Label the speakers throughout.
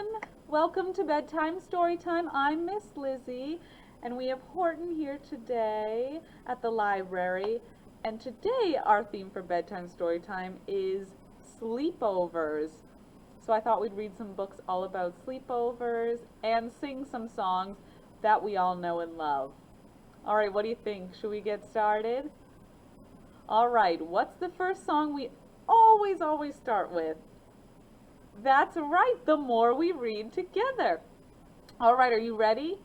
Speaker 1: everyone. Welcome to Bedtime Storytime. I'm Miss Lizzie, and we have Horton here today at the library. And today our theme for Bedtime Storytime is sleepovers. So I thought we'd read some books all about sleepovers and sing some songs that we all know and love. All right, what do you think? Should we get started? All right, what's the first song we always start with? That's right, The More We Read Together. All right, are you ready?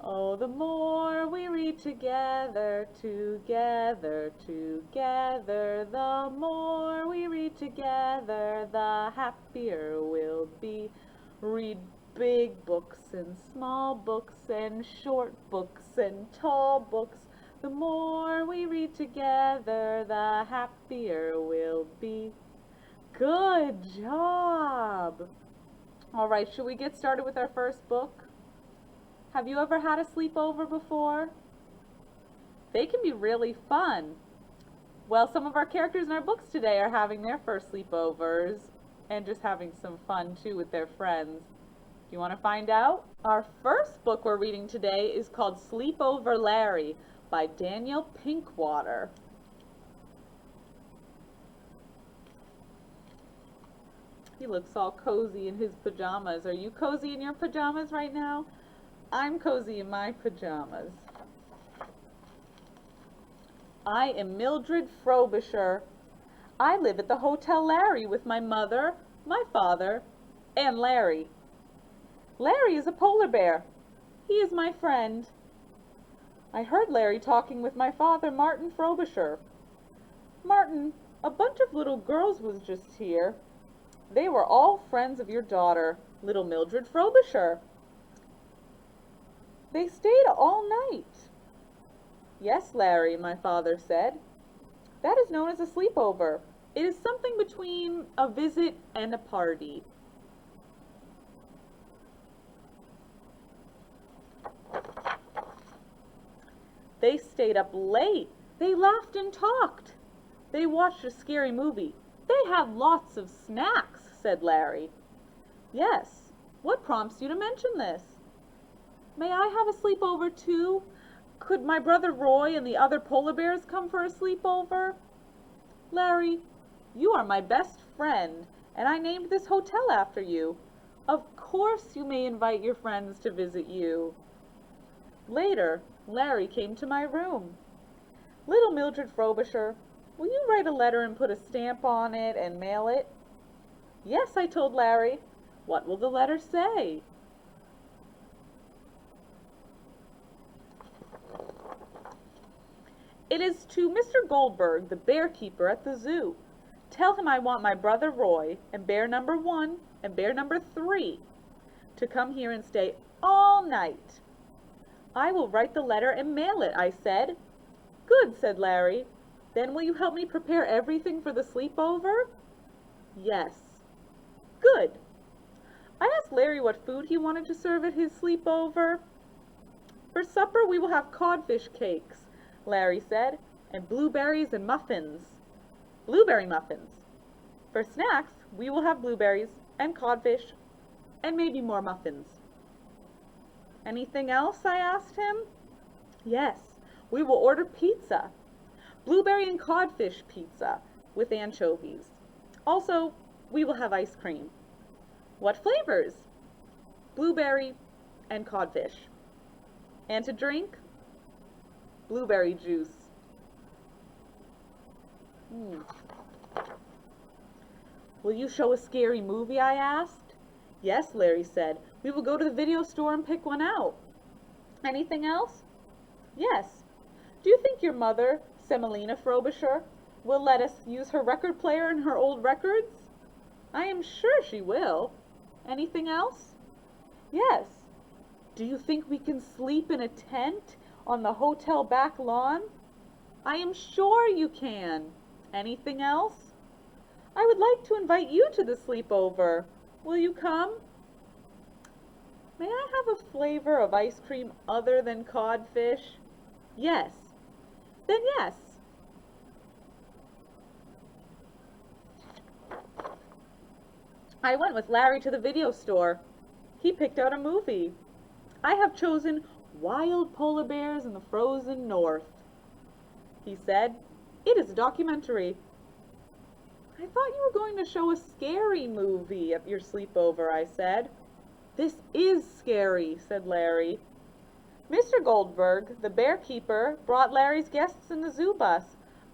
Speaker 1: Oh, the more we read together, together, together, the more we read together, the happier we'll be. Read big books and small books and short books and tall books. The more we read together, the happier we'll be. Good job! All right, should we get started with our first book? Have you ever had a sleepover before? They can be really fun. Well, some of our characters in our books today are having their first sleepovers and just having some fun too with their friends. Do you want to find out? Our first book we're reading today is called Sleepover Larry by Daniel Pinkwater. He looks all cozy in his pajamas. Are you cozy in your pajamas right now? I'm cozy in my pajamas. I am Mildred Frobisher. I live at the Hotel Larry with my mother, my father, and Larry. Larry is a polar bear. He is my friend. I heard Larry talking with my father, Martin Frobisher. Martin, a bunch of little girls was just here. They were all friends of your daughter, little Mildred Frobisher. They stayed all night. Yes, Larry, my father said. That is known as a sleepover. It is something between a visit and a party. They stayed up late. They laughed and talked. They watched a scary movie. They had lots of snacks, said Larry. Yes. What prompts you to mention this? May I have a sleepover too? Could my brother Roy and the other polar bears come for a sleepover? Larry, you are my best friend, and I named this hotel after you. Of course you may invite your friends to visit you. Later, Larry came to my room. Little Mildred Frobisher, will you write a letter and put a stamp on it and mail it? Yes, I told Larry. What will the letter say? It is to Mr. Goldberg, the bear keeper at the zoo. Tell him I want my brother Roy and bear number 1 and bear number 3 to come here and stay all night. I will write the letter and mail it, I said. Good, said Larry. Then will you help me prepare everything for the sleepover? Yes. Good. I asked Larry what food he wanted to serve at his sleepover. For supper we will have codfish cakes, Larry said, and blueberries and muffins. Blueberry muffins. For snacks we will have blueberries and codfish and maybe more muffins. Anything else? I asked him. Yes, we will order pizza. Blueberry and codfish pizza with anchovies. Also, we will have ice cream. What flavors? Blueberry and codfish. And to drink? Blueberry juice. Will you show a scary movie? I asked. Yes, Larry said. We will go to the video store and pick one out. Anything else? Yes. Do you think your mother, Semolina Frobisher, will let us use her record player and her old records? I am sure she will. Anything else? Yes. Do you think we can sleep in a tent on the hotel back lawn? I am sure you can. Anything else? I would like to invite you to the sleepover. Will you come? May I have a flavor of ice cream other than codfish? Yes. Then yes. I went with Larry to the video store. He picked out a movie. I have chosen Wild Polar Bears in the Frozen North. He said, it is a documentary. I thought you were going to show a scary movie at your sleepover, I said. This is scary, said Larry. Mr. Goldberg, the bear keeper, brought Larry's guests in the zoo bus.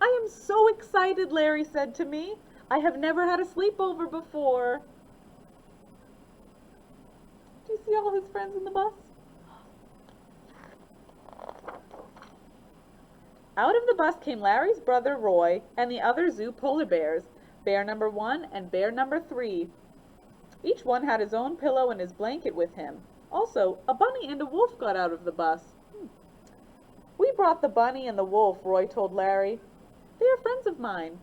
Speaker 1: I am so excited, Larry said to me. I have never had a sleepover before. Do you see all his friends in the bus? Out of the bus came Larry's brother Roy and the other zoo polar bears, bear number 1 and bear number 3. Each one had his own pillow and his blanket with him. Also, a bunny and a wolf got out of the bus. We brought the bunny and the wolf, Roy told Larry. They are friends of mine.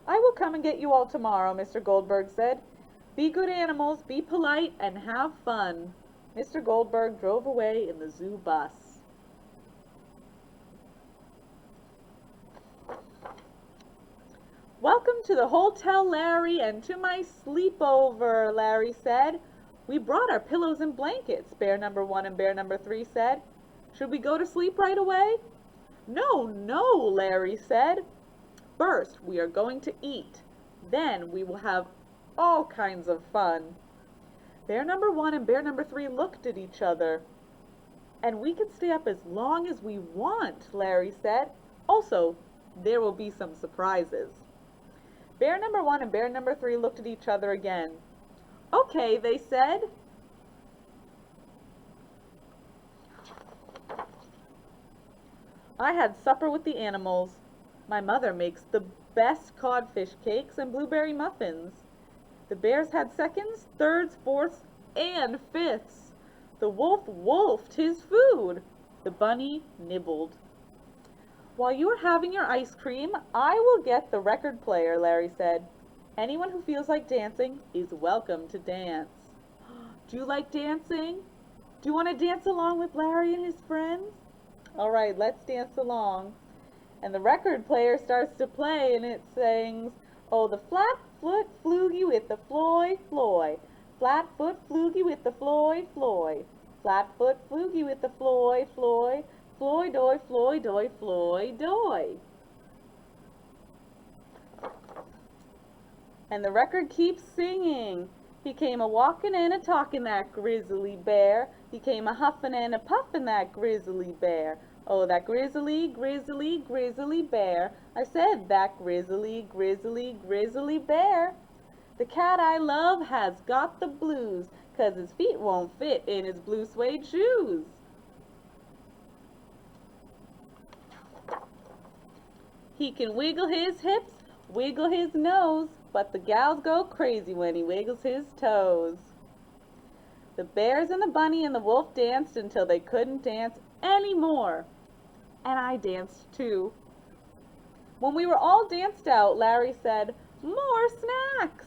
Speaker 1: I will come and get you all tomorrow, Mr. Goldberg said. Be good animals, be polite, and have fun. Mr. Goldberg drove away in the zoo bus. Welcome to the hotel, Larry, and to my sleepover, Larry said. We brought our pillows and blankets, bear number 1 and bear number 3 said. Should we go to sleep right away? No, no, Larry said. First, we are going to eat. Then we will have all kinds of fun. Bear number 1 and bear number 3 looked at each other. And we can stay up as long as we want, Larry said. Also, there will be some surprises. Bear number 1 and bear number 3 looked at each other again. Okay, they said. I had supper with the animals. My mother makes the best codfish cakes and blueberry muffins. The bears had seconds, thirds, fourths, and fifths. The wolf wolfed his food. The bunny nibbled. While you are having your ice cream, I will get the record player, Larry said. Anyone who feels like dancing is welcome to dance. Do you like dancing? Do you want to dance along with Larry and his friends? All right, let's dance along. And the record player starts to play and it sings, oh, the flat-foot floogie with the floy, floy. Flat-foot floogie with the floy, floy. Flat-foot floogie with the floy, floy. Floy doy, floy doy, floy doy. And the record keeps singing. He came a-walking and a-talking, that grizzly bear. He came a-huffing and a-puffing, that grizzly bear. Oh, that grizzly, grizzly, grizzly bear. I said that grizzly, grizzly, grizzly bear. The cat I love has got the blues, 'cause his feet won't fit in his blue suede shoes. He can wiggle his hips, wiggle his nose, but the gals go crazy when he wiggles his toes. The bears and the bunny and the wolf danced until they couldn't dance anymore. And I danced too. When we were all danced out, Larry said, more snacks!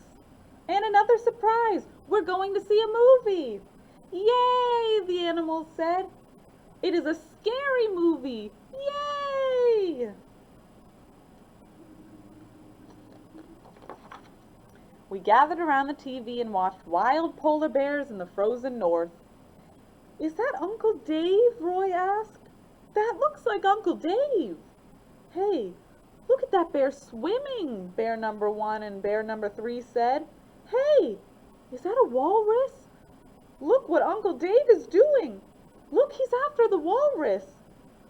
Speaker 1: And another surprise, we're going to see a movie. Yay, the animals said. It is a scary movie. Yay! We gathered around the TV and watched Wild Polar Bears in the Frozen North. Is that Uncle Dave? Roy asked. That looks like Uncle Dave. Hey, look at that bear swimming, bear number 1 and bear number 3 said. Hey, is that a walrus? Look what Uncle Dave is doing. Look, he's after the walrus.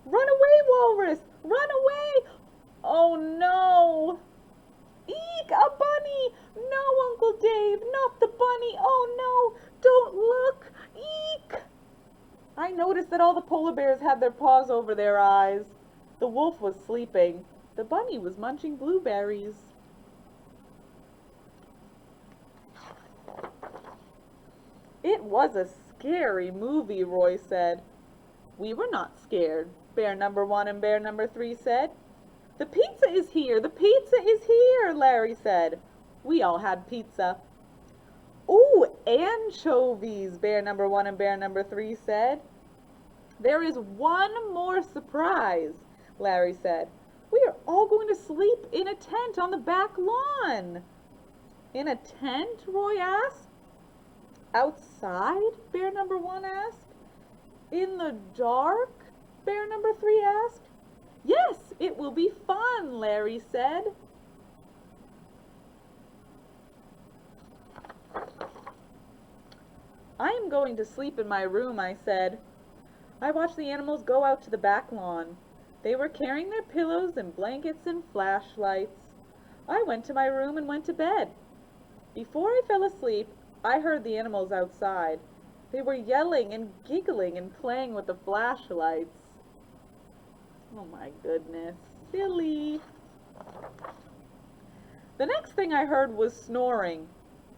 Speaker 1: Run away, walrus, run away. Oh no. Eek, a bunny! No, Uncle Dave, not the bunny! Oh no, don't look! Eek! I noticed that all the polar bears had their paws over their eyes. The wolf was sleeping. The bunny was munching blueberries. It was a scary movie, Roy said. We were not scared, bear number 1 and bear number 3 said. The pizza is here! The pizza is here! Larry said. We all had pizza. Ooh, anchovies, bear number 1 and bear number 3 said. There is one more surprise, Larry said. We are all going to sleep in a tent on the back lawn. In a tent? Roy asked. Outside? Bear number 1 asked. In the dark? Bear number 3 asked. Yes, it will be fun, Larry said. I am going to sleep in my room, I said. I watched the animals go out to the back lawn. They were carrying their pillows and blankets and flashlights. I went to my room and went to bed. Before I fell asleep, I heard the animals outside. They were yelling and giggling and playing with the flashlights. Oh my goodness, silly. The next thing I heard was snoring.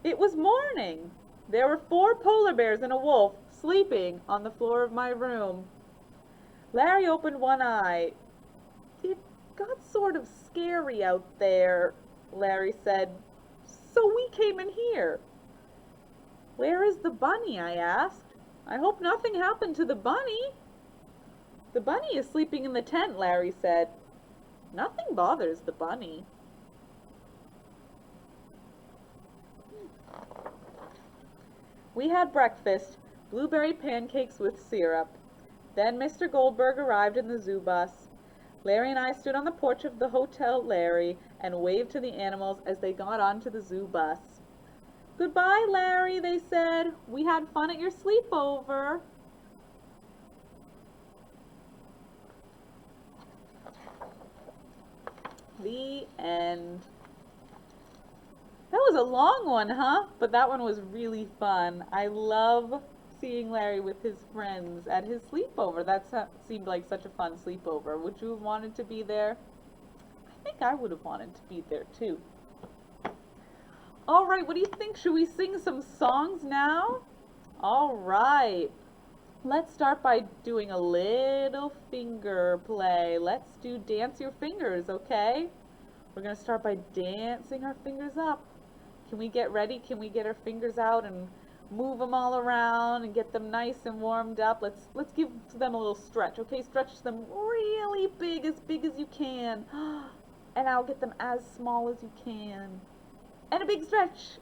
Speaker 1: It was morning. There were 4 polar bears and a wolf sleeping on the floor of my room. Larry opened one eye. It got sort of scary out there, Larry said, so we came in here. Where is the bunny? I asked. I hope nothing happened to the bunny. The bunny is sleeping in the tent, Larry said. Nothing bothers the bunny. We had breakfast, blueberry pancakes with syrup. Then Mr. Goldberg arrived in the zoo bus. Larry and I stood on the porch of the Hotel Larry and waved to the animals as they got onto the zoo bus. Goodbye, Larry, they said. We had fun at your sleepover. The end. That was a long one, huh? But that one was really fun. I love seeing Larry with his friends at his sleepover. That seemed like such a fun sleepover. Would you have wanted to be there? I think I would have wanted to be there too. All right, what do you think? Should we sing some songs now? All right. Let's start by doing a little finger play. Let's do Dance Your Fingers, okay? We're going to start by dancing our fingers up. Can we get ready? Can we get our fingers out and move them all around and get them nice and warmed up? Let's give them a little stretch, okay? Stretch them really big as you can. And I'll get them as small as you can. And a big stretch.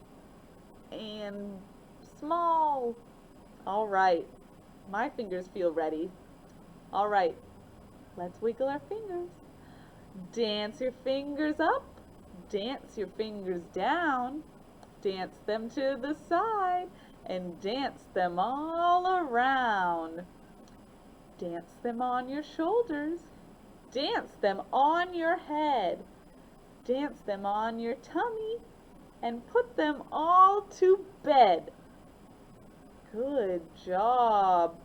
Speaker 1: And small. All right. My fingers feel ready. All right. Let's wiggle our fingers. Dance your fingers up. Dance your fingers down. Dance them to the side. And dance them all around. Dance them on your shoulders. Dance them on your head. Dance them on your tummy. And put them all to bed. Good job.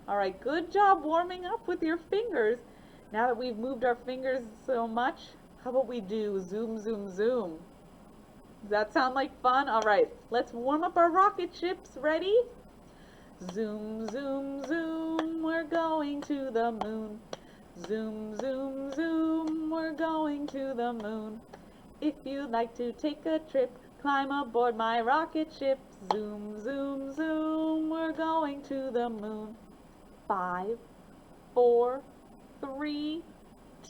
Speaker 1: All right, good job warming up with your fingers. Now that we've moved our fingers so much, how about we do zoom, zoom, zoom? Does that sound like fun? All right, let's warm up our rocket ships. Ready? Zoom, zoom, zoom, we're going to the moon. Zoom, zoom, zoom, we're going to the moon. If you'd like to take a trip, climb aboard my rocket ship. Zoom, zoom, zoom, we're going to the moon. 5, 4, 3,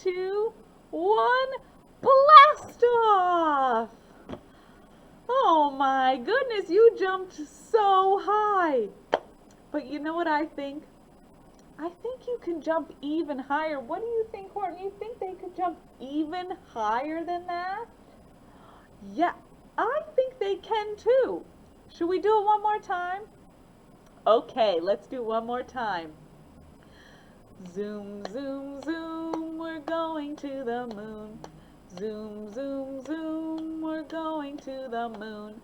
Speaker 1: 2, 1, blast off! Oh my goodness, you jumped so high. But you know what I think? I think you can jump even higher. What do you think, Courtney? You think they could jump even higher than that? Yeah, I think they can too. Should we do it one more time? Okay, let's do it one more time. Zoom, zoom, zoom, we're going to the moon. Zoom, zoom, zoom, we're going to the moon.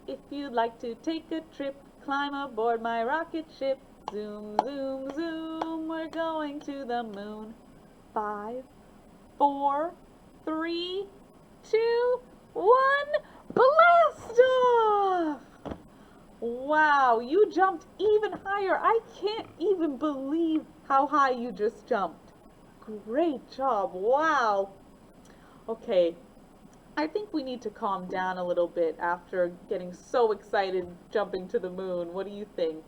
Speaker 1: If you'd like to take a trip, climb aboard my rocket ship. Zoom, zoom, zoom, we're going to the moon. 5, 4, 3, 2, 1, blast off! Wow, you jumped even higher. I can't even believe how high you just jumped. Great job, wow. Okay, I think we need to calm down a little bit after getting so excited jumping to the moon. What do you think?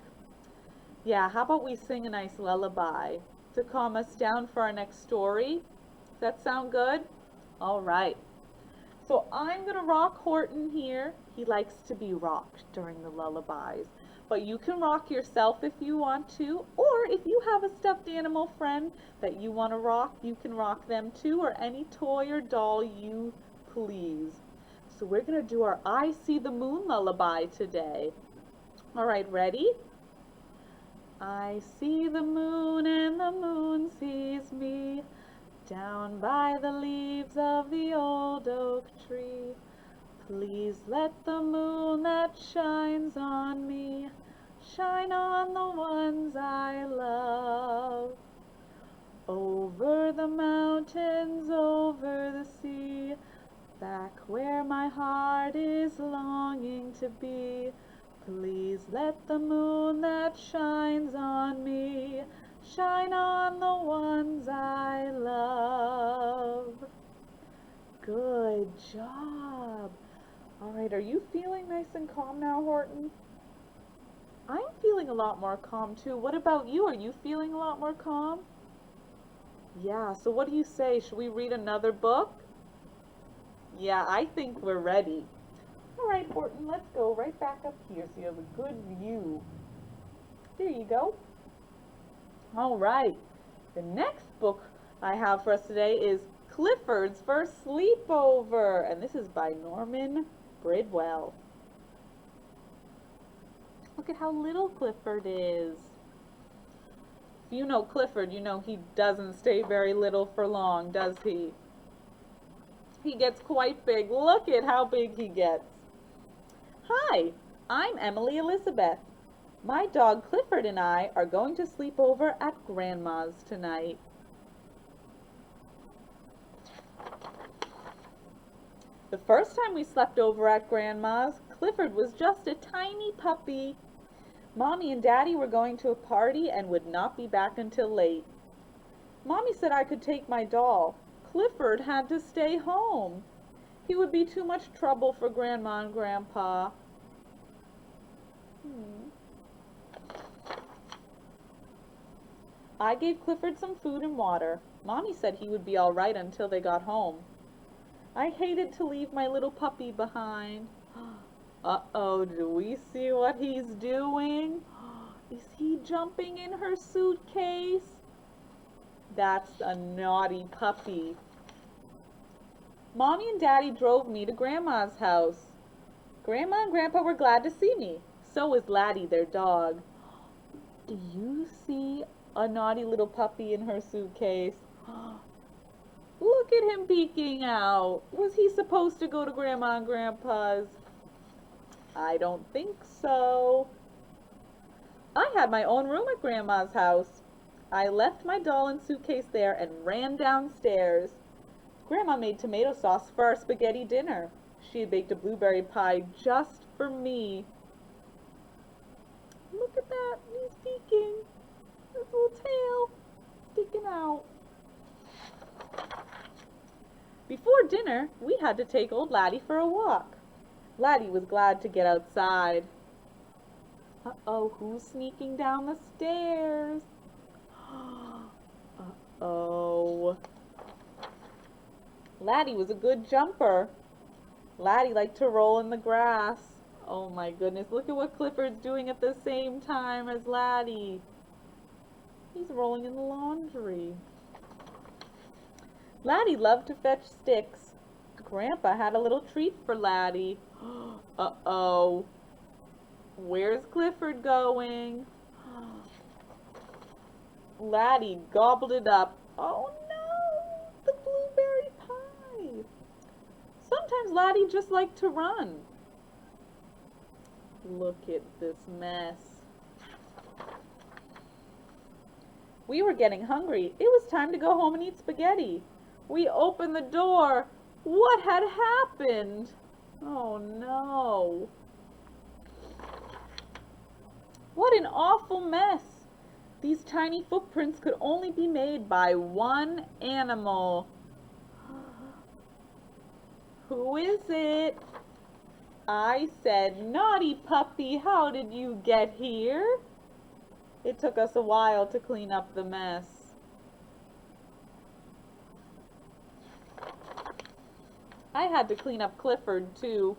Speaker 1: Yeah, how about we sing a nice lullaby to calm us down for our next story? Does that sound good? All right. So I'm going to rock Horton here. He likes to be rocked during the lullabies. But you can rock yourself if you want to, or if you have a stuffed animal friend that you want to rock, you can rock them too, or any toy or doll you please. So we're going to do our I See the Moon lullaby today. All right, ready? I see the moon and the moon sees me, down by the leaves of the old oak tree. Please let the moon that shines on me shine on the ones I love. Over the mountains, over the sea, back where my heart is longing to be. Please let the moon that shines on me shine on the ones I love. Good job. All right, are you feeling nice and calm now, Horton? I'm feeling a lot more calm too. What about you? Are you feeling a lot more calm? Yeah, so what do you say? Should we read another book? Yeah, I think we're ready. All right, Horton, let's go right back up here so you have a good view. There you go. All right, the next book I have for us today is Clifford's First Sleepover, and this is by Norman Bridwell. Look at how little Clifford is. If you know Clifford, you know he doesn't stay very little for long, does he? He gets quite big. Look at how big he gets. Hi, I'm Emily Elizabeth. My dog Clifford and I are going to sleep over at Grandma's tonight. The first time we slept over at Grandma's, Clifford was just a tiny puppy. Mommy and Daddy were going to a party and would not be back until late. Mommy said I could take my doll. Clifford had to stay home. He would be too much trouble for Grandma and Grandpa. I gave Clifford some food and water. Mommy said he would be all right until they got home. I hated to leave my little puppy behind. Uh-oh, do we see what he's doing? Is he jumping in her suitcase? That's a naughty puppy. Mommy and Daddy drove me to Grandma's house. Grandma and Grandpa were glad to see me. So was Laddie, their dog. Do you see a naughty little puppy in her suitcase? Look at him peeking out. Was he supposed to go to Grandma and Grandpa's? I don't think so. I had my own room at Grandma's house. I left my doll and suitcase there and ran downstairs. Grandma made tomato sauce for our spaghetti dinner. She had baked a blueberry pie just for me. Look at that, he's peeking. His little tail sticking out. Before dinner, we had to take old Laddie for a walk. Laddie was glad to get outside. Uh-oh, who's sneaking down the stairs? Uh-oh. Laddie was a good jumper. Laddie liked to roll in the grass. Oh my goodness, look at what Clifford's doing at the same time as Laddie. He's rolling in the laundry. Laddie loved to fetch sticks. Grandpa had a little treat for Laddie. Uh-oh. Where's Clifford going? Laddie gobbled it up. Oh no, the blueberry pie. Sometimes Laddie just liked to run. Look at this mess. We were getting hungry. It was time to go home and eat spaghetti. We opened the door. What had happened? Oh no. What an awful mess. These tiny footprints could only be made by one animal. Who is it? I said, naughty puppy, how did you get here? It took us a while to clean up the mess. I had to clean up Clifford, too.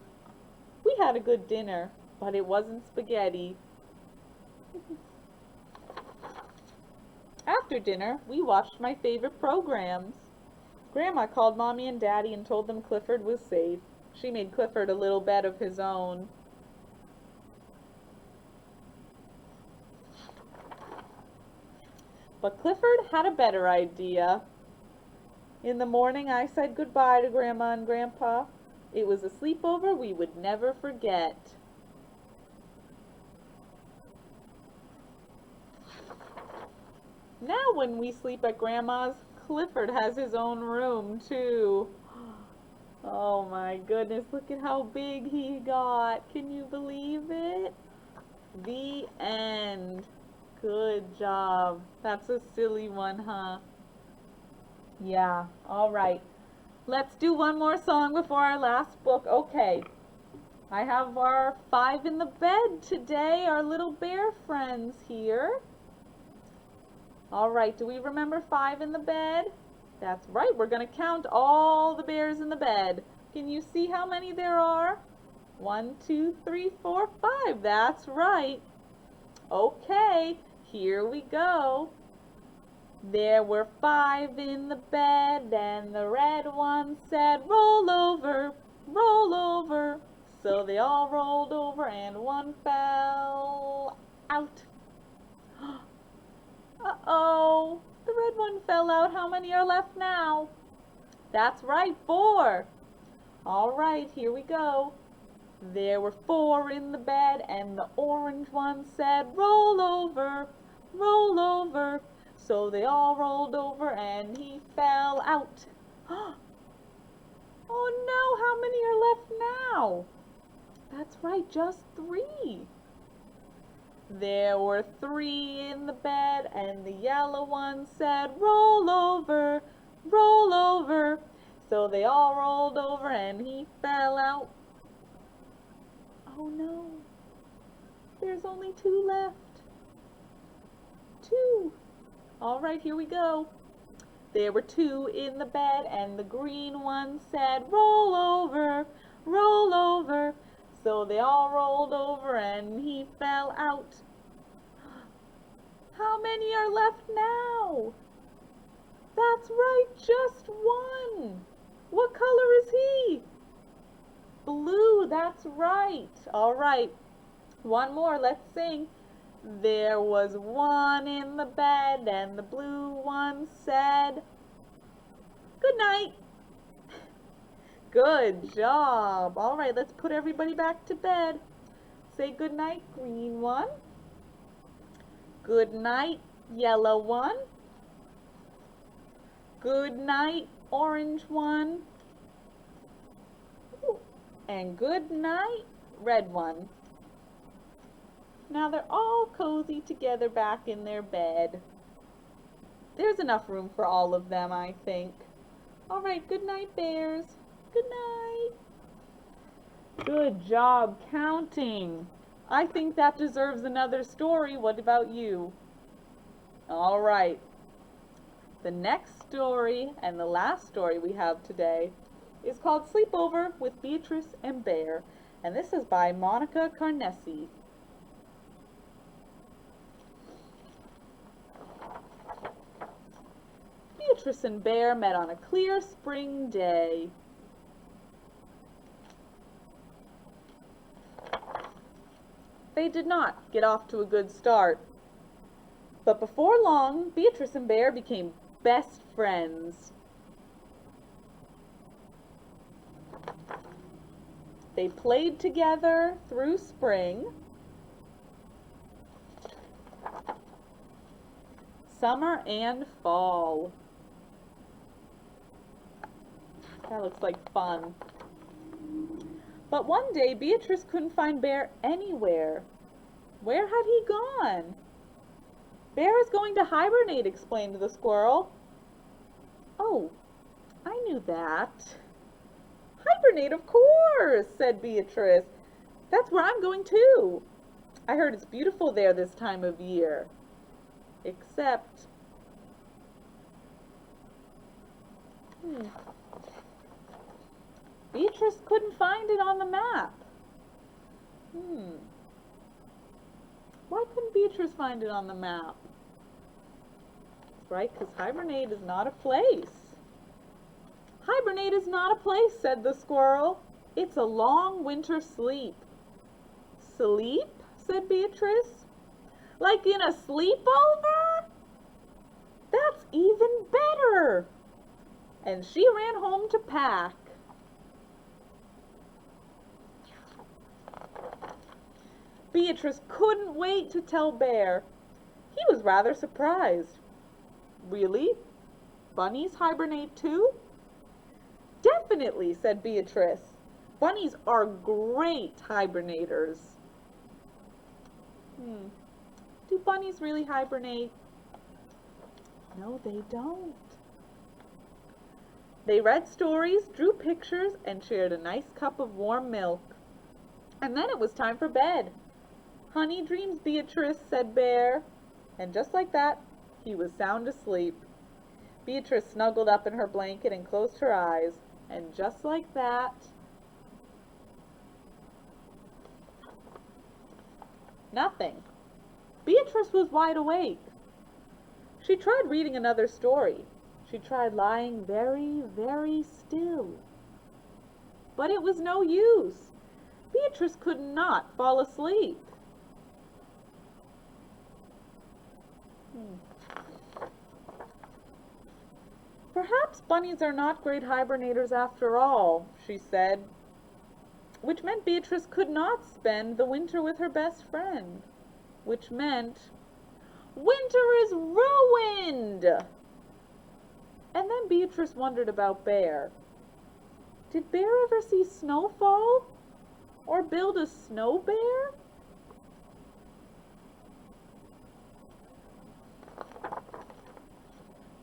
Speaker 1: We had a good dinner, but it wasn't spaghetti. After dinner, we watched my favorite programs. Grandma called Mommy and Daddy and told them Clifford was safe. She made Clifford a little bed of his own. But Clifford had a better idea. In the morning, I said goodbye to Grandma and Grandpa. It was a sleepover we would never forget. Now when we sleep at Grandma's, Clifford has his own room too. Oh my goodness, look at how big he got. Can you believe it? The end. Good job. That's a silly one, huh? Yeah, all right. Let's do one more song before our last book. Okay. I have our 5 in the bed today, our little bear friends here. All right, do we remember 5 in the bed? That's right, we're going to count all the bears in the bed. Can you see how many there are? 1, 2, 3, 4, 5. That's right. Okay, here we go. There were 5 in the bed, and the red one said, roll over, roll over. So they all rolled over, and one fell out. Uh-oh, the red one fell out. How many are left now? That's right, 4. All right, here we go. There were 4 in the bed, and the orange one said, roll over, roll over. So they all rolled over, and he fell out. Oh no, how many are left now? That's right, just 3. There were 3 in the bed, and the yellow one said, roll over, roll over. So they all rolled over, and he fell out. Oh no, there's only 2 left. 2. All right, here we go. There were 2 in the bed, and the green one said, roll over, roll over. So they all rolled over, and he fell out. How many are left now? That's right, just 1. What color is he? Blue, that's right. All right, one more, let's sing. There was 1 in the bed, and the blue one said, good night. Good job. All right, let's put everybody back to bed. Say good night, green one. Good night, yellow one. Good night, orange one. And good night, red one. Now they're all cozy together back in their bed. There's enough room for all of them, I think. All right, good night, bears. Good night. Good job counting. I think that deserves another story. What about you? All right. The next story and the last story we have today is called Sleepover with Beatrice and Bear, and this is by Monica Carnesi. Beatrice and Bear met on a clear spring day. They did not get off to a good start, but before long, Beatrice and Bear became best friends. They played together through spring, summer, and fall. That looks like fun. But one day, Beatrice couldn't find Bear anywhere. Where had he gone? Bear is going to hibernate, explained the squirrel. Oh, I knew that. Hibernate, of course, said Beatrice. That's where I'm going too. I heard it's beautiful there this time of year. Except... Beatrice couldn't find it on the map. Why couldn't Beatrice find it on the map? That's right, because hibernate is not a place. Hibernate is not a place, said the squirrel. It's a long winter sleep. Sleep? Said Beatrice. Like in a sleepover? That's even better. And she ran home to pack. Beatrice couldn't wait to tell Bear. He was rather surprised. Really? Bunnies hibernate too? Definitely, said Beatrice. Bunnies are great hibernators. Do bunnies really hibernate? No, they don't. They read stories, drew pictures, and shared a nice cup of warm milk. And then it was time for bed. Honey dreams, Beatrice, said Bear. And just like that, he was sound asleep. Beatrice snuggled up in her blanket and closed her eyes. And just like that, nothing. Beatrice was wide awake. She tried reading another story. She tried lying very, very still. But it was no use. Beatrice could not fall asleep. Perhaps bunnies are not great hibernators after all, she said, which meant Beatrice could not spend the winter with her best friend, which meant winter is ruined. And then Beatrice wondered about Bear. Did Bear ever see snowfall or build a snow bear?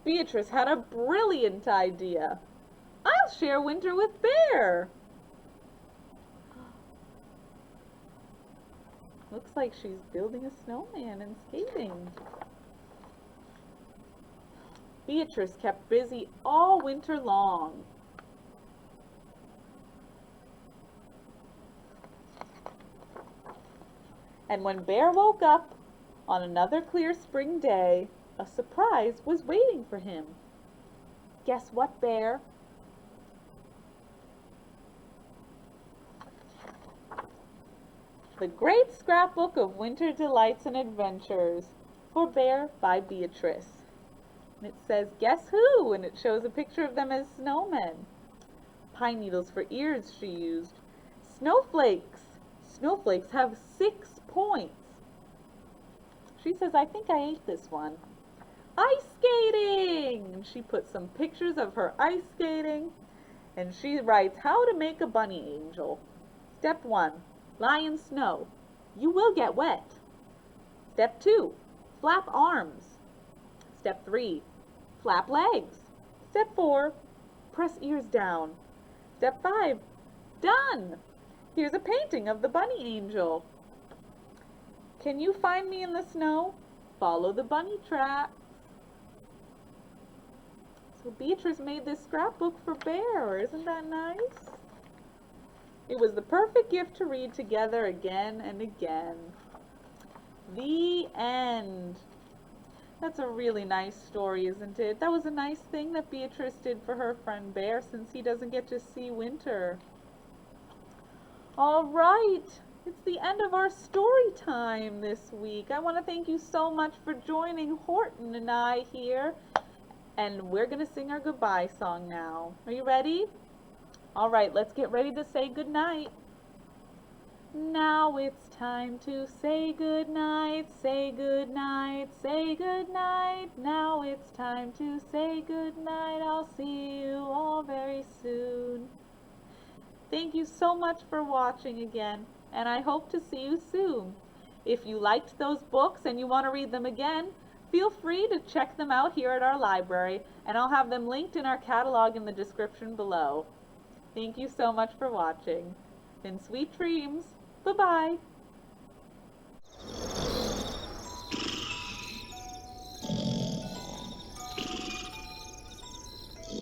Speaker 1: Beatrice had a brilliant idea. I'll share winter with Bear. Looks like she's building a snowman and skating. Beatrice kept busy all winter long. And when Bear woke up on another clear spring day, a surprise was waiting for him. Guess what, Bear? The Great Scrapbook of Winter Delights and Adventures for Bear by Beatrice. And it says, guess who? And it shows a picture of them as snowmen. Pine needles for ears she used. Snowflakes. Snowflakes have 6 points. She says, I think I ate this one. Ice skating! She put some pictures of her ice skating. And she writes, how to make a bunny angel. Step 1. Lie in snow. You will get wet. Step 2. Flap arms. Step 3. Flap legs. Step 4. Press ears down. Step 5. Done! Here's a painting of the bunny angel. Can you find me in the snow? Follow the bunny tracks. So Beatrice made this scrapbook for Bear. Isn't that nice? It was the perfect gift to read together again and again. The end. That's a really nice story, isn't it? That was a nice thing that Beatrice did for her friend Bear, since he doesn't get to see winter. All right. It's the end of our story time this week. I want to thank you so much for joining Horton and I here. And we're going to sing our goodbye song now. Are you ready? All right, let's get ready to say goodnight. Now it's time to say goodnight, say goodnight, say goodnight. Now it's time to say goodnight. I'll see you all very soon. Thank you so much for watching again, and I hope to see you soon. If you liked those books and you want to read them again, feel free to check them out here at our library, and I'll have them linked in our catalog in the description below. Thank you so much for watching, and sweet dreams. Bye-bye.